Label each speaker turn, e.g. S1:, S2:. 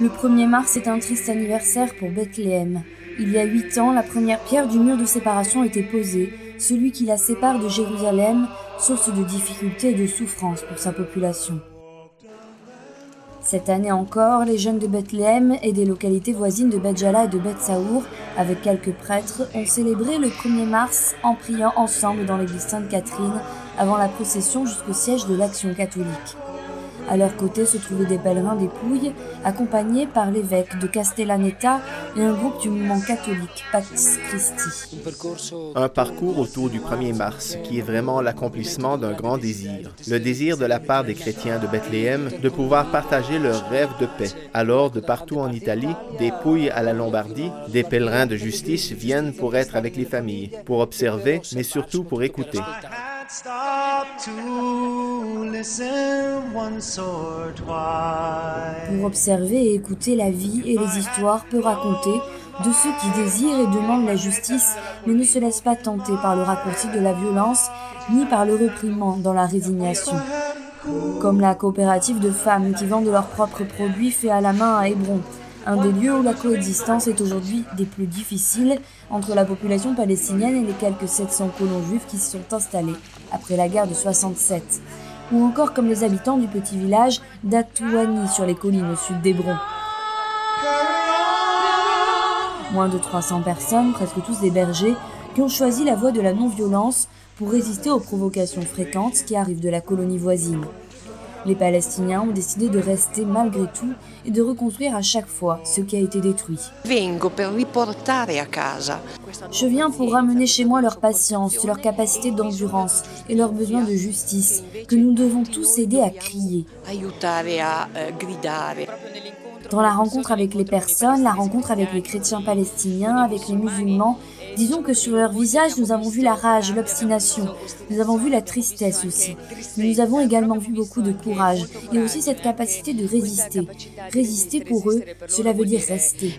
S1: Le 1er mars est un triste anniversaire pour Bethléem. Il y a 8 ans, la première pierre du mur de séparation était posée, celui qui la sépare de Jérusalem, source de difficultés et de souffrances pour sa population. Cette année encore, les jeunes de Bethléem et des localités voisines de Beth-Jala et de Beth-Saour, avec quelques prêtres, ont célébré le 1er mars en priant ensemble dans l'église Sainte-Catherine avant la procession jusqu'au siège de l'Action catholique. À leur côté se trouvaient des pèlerins des Pouilles, accompagnés par l'évêque de Castellaneta et un groupe du mouvement catholique Pax Christi.
S2: Un parcours autour du 1er mars qui est vraiment l'accomplissement d'un grand désir. Le désir de la part des chrétiens de Bethléem de pouvoir partager leur rêve de paix. Alors, de partout en Italie, des Pouilles à la Lombardie, des pèlerins de justice viennent pour être avec les familles, pour observer, mais surtout pour écouter.
S1: Pour observer et écouter la vie et les histoires peu racontées de ceux qui désirent et demandent la justice, mais ne se laissent pas tenter par le raccourci de la violence, ni par le réprimand dans la résignation. Comme la coopérative de femmes qui vendent leurs propres produits faits à la main à Hébron, un des lieux où la coexistence est aujourd'hui des plus difficiles entre la population palestinienne et les quelques 700 colons juifs qui s'y sont installés après la guerre de 67. Ou encore comme les habitants du petit village d'Atouani sur les collines au sud d'Hébron. Moins de 300 personnes, presque tous des bergers, qui ont choisi la voie de la non-violence pour résister aux provocations fréquentes qui arrivent de la colonie voisine. Les Palestiniens ont décidé de rester malgré tout et de reconstruire à chaque fois ce qui a été détruit. Je viens pour ramener chez moi leur patience, leur capacité d'endurance et leur besoin de justice, que nous devons tous aider à crier. Dans la rencontre avec les personnes, la rencontre avec les chrétiens palestiniens, avec les musulmans, disons que sur leur visage, nous avons vu la rage, l'obstination, nous avons vu la tristesse aussi. Mais nous avons également vu beaucoup de courage et aussi cette capacité de résister. Résister pour eux, cela veut dire rester.